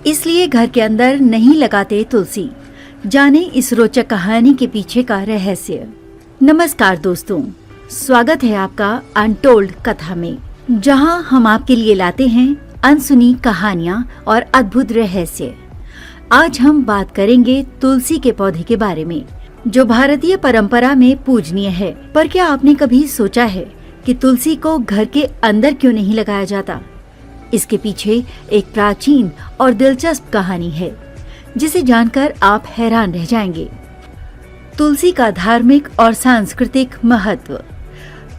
इसलिए घर के अंदर नहीं लगाते तुलसी। जाने इस रोचक कहानी के पीछे का रहस्य। नमस्कार दोस्तों, स्वागत है आपका अनटोल्ड कथा में, जहां हम आपके लिए लाते हैं अनसुनी कहानियां और अद्भुत रहस्य। आज हम बात करेंगे तुलसी के पौधे के बारे में, जो भारतीय परंपरा में पूजनीय है। पर क्या आपने कभी सोचा है कि तुलसी को घर के अंदर क्यों नहीं लगाया जाता? इसके पीछे एक प्राचीन और दिलचस्प कहानी है, जिसे जानकर आप हैरान रह जाएंगे। तुलसी का धार्मिक और सांस्कृतिक महत्व।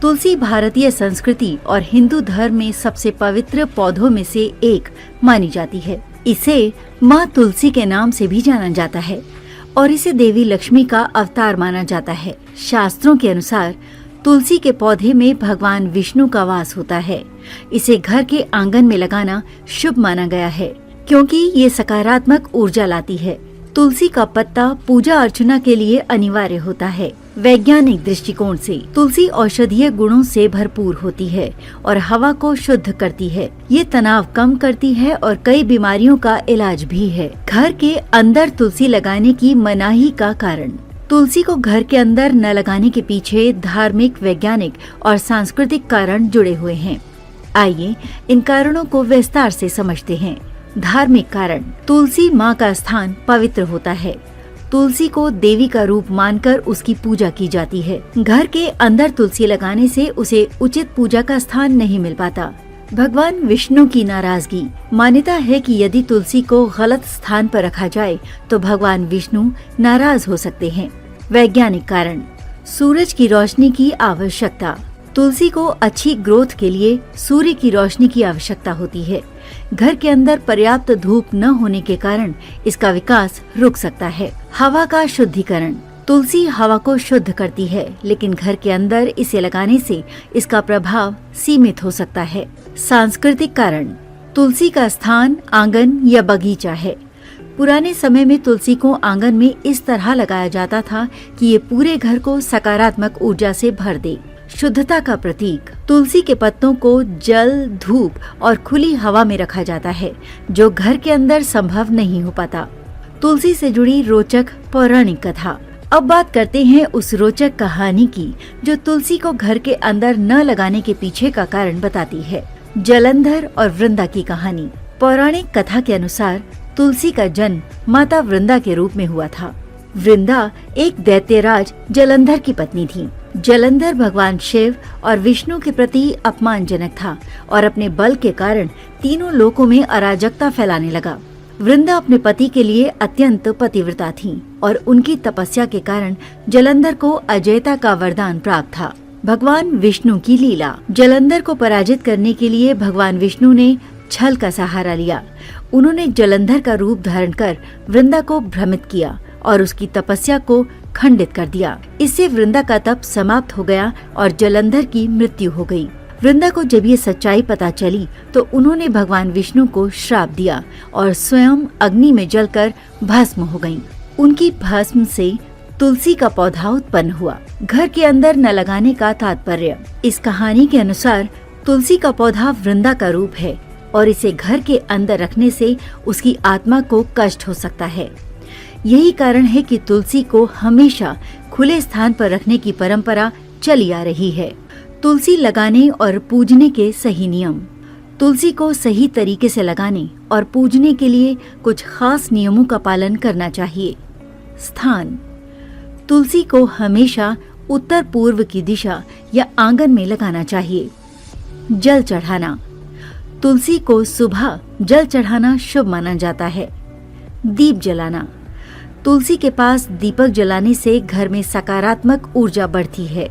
तुलसी भारतीय संस्कृति और हिंदू धर्म में सबसे पवित्र पौधों में से एक मानी जाती है। इसे माँ तुलसी के नाम से भी जाना जाता है और इसे देवी लक्ष्मी का अवतार माना जाता है। शास्त्रों के अनुसार तुलसी के पौधे में भगवान विष्णु का वास होता है। इसे घर के आंगन में लगाना शुभ माना गया है, क्योंकि ये सकारात्मक ऊर्जा लाती है। तुलसी का पत्ता पूजा अर्चना के लिए अनिवार्य होता है। वैज्ञानिक दृष्टिकोण से तुलसी औषधीय गुणों से भरपूर होती है और हवा को शुद्ध करती है। ये तनाव कम करती है और कई बीमारियों का इलाज भी है। घर के अंदर तुलसी लगाने की मनाही का कारण। तुलसी को घर के अंदर न लगाने के पीछे धार्मिक, वैज्ञानिक और सांस्कृतिक कारण जुड़े हुए हैं। आइए इन कारणों को विस्तार से समझते हैं। धार्मिक कारण। तुलसी माँ का स्थान पवित्र होता है। तुलसी को देवी का रूप मानकर उसकी पूजा की जाती है। घर के अंदर तुलसी लगाने से उसे उचित पूजा का स्थान नहीं मिल पाता। भगवान विष्णु की नाराजगी। मान्यता है कि यदि तुलसी को गलत स्थान पर रखा जाए तो भगवान विष्णु नाराज हो सकते हैं। वैज्ञानिक कारण। सूरज की रोशनी की आवश्यकता। तुलसी को अच्छी ग्रोथ के लिए सूर्य की रोशनी की आवश्यकता होती है। घर के अंदर पर्याप्त धूप न होने के कारण इसका विकास रुक सकता है। हवा का शुद्धिकरण। तुलसी हवा को शुद्ध करती है, लेकिन घर के अंदर इसे लगाने से इसका प्रभाव सीमित हो सकता है। सांस्कृतिक कारण। तुलसी का स्थान आंगन या बगीचा है। पुराने समय में तुलसी को आंगन में इस तरह लगाया जाता था कि ये पूरे घर को सकारात्मक ऊर्जा से भर दे। शुद्धता का प्रतीक। तुलसी के पत्तों को जल, धूप और खुली हवा में रखा जाता है, जो घर के अंदर संभव नहीं हो पाता। तुलसी से जुड़ी रोचक पौराणिक कथा। अब बात करते हैं उस रोचक कहानी की, जो तुलसी को घर के अंदर न लगाने के पीछे का कारण बताती है। जलंधर और वृंदा की कहानी। पौराणिक कथा के अनुसार तुलसी का जन्म माता वृंदा के रूप में हुआ था। वृंदा एक दैत्यराज जलंधर की पत्नी थी। जलंधर भगवान शिव और विष्णु के प्रति अपमानजनक था और अपने बल के कारण तीनों लोकों में अराजकता फैलाने लगा। वृंदा अपने पति के लिए अत्यंत पतिव्रता थी और उनकी तपस्या के कारण जलंधर को अजयता का वरदान प्राप्त था। भगवान विष्णु की लीला। जलंधर को पराजित करने के लिए भगवान विष्णु ने छल का सहारा लिया। उन्होंने जलंधर का रूप धारण कर वृंदा को भ्रमित किया और उसकी तपस्या को खंडित कर दिया। इससे वृंदा का तप समाप्त हो गया और जलंधर की मृत्यु हो गई। वृंदा को जब ये सच्चाई पता चली तो उन्होंने भगवान विष्णु को श्राप दिया और स्वयं अग्नि में जलकर भस्म हो गईं। उनकी भस्म से तुलसी का पौधा उत्पन्न हुआ। घर के अंदर न लगाने का तात्पर्य। इस कहानी के अनुसार तुलसी का पौधा वृंदा का रूप है और इसे घर के अंदर रखने से उसकी आत्मा को कष्ट हो सकता है। यही कारण है कि तुलसी को हमेशा खुले स्थान पर रखने की परंपरा चली आ रही है। तुलसी लगाने और पूजने के सही नियम। तुलसी को सही तरीके से लगाने और पूजने के लिए कुछ खास नियमों का पालन करना चाहिए। स्थान। तुलसी को हमेशा उत्तर पूर्व की दिशा या आंगन में लगाना चाहिए। जल चढ़ाना। तुलसी को सुबह जल चढ़ाना शुभ माना जाता है। दीप जलाना। तुलसी के पास दीपक जलाने से घर में सकारात्मक ऊर्जा बढ़ती है।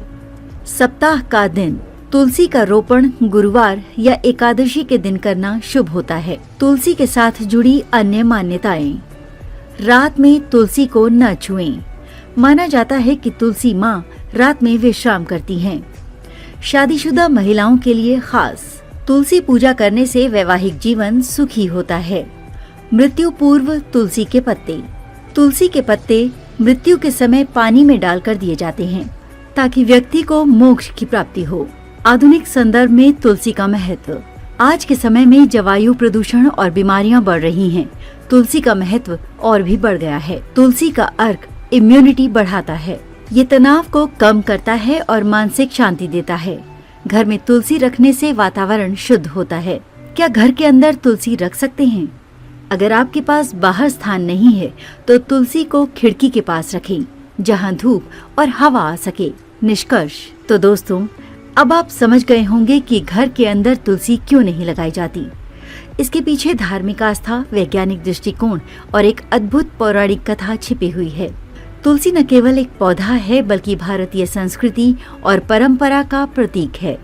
सप्ताह का दिन। तुलसी का रोपण गुरुवार या एकादशी के दिन करना शुभ होता है। तुलसी के साथ जुड़ी अन्य मान्यताएं। रात में तुलसी को न छुएं। माना जाता है कि तुलसी माँ रात में विश्राम करती हैं। शादीशुदा महिलाओं के लिए खास। तुलसी पूजा करने से वैवाहिक जीवन सुखी होता है। मृत्यु पूर्व तुलसी के पत्ते। तुलसी के पत्ते मृत्यु के समय पानी में डालकर दिए जाते हैं ताकि व्यक्ति को मोक्ष की प्राप्ति हो। आधुनिक संदर्भ में तुलसी का महत्व। आज के समय में जलवायु प्रदूषण और बीमारियां बढ़ रही हैं, तुलसी का महत्व और भी बढ़ गया है। तुलसी का अर्क इम्यूनिटी बढ़ाता है, ये तनाव को कम करता है और मानसिक शांति देता है। घर में तुलसी रखने से वातावरण शुद्ध होता है। क्या घर के अंदर तुलसी रख सकते हैं? अगर आपके पास बाहर स्थान नहीं है तो तुलसी को खिड़की के पास रखें, जहां धूप और हवा आ सके। निष्कर्ष तो दोस्तों, अब आप समझ गए होंगे कि घर के अंदर तुलसी क्यों नहीं लगाई जाती। इसके पीछे धार्मिक आस्था, वैज्ञानिक दृष्टिकोण और एक अद्भुत पौराणिक कथा छिपी हुई है। तुलसी न केवल एक पौधा है बल्कि भारतीय संस्कृति और परंपरा का प्रतीक है।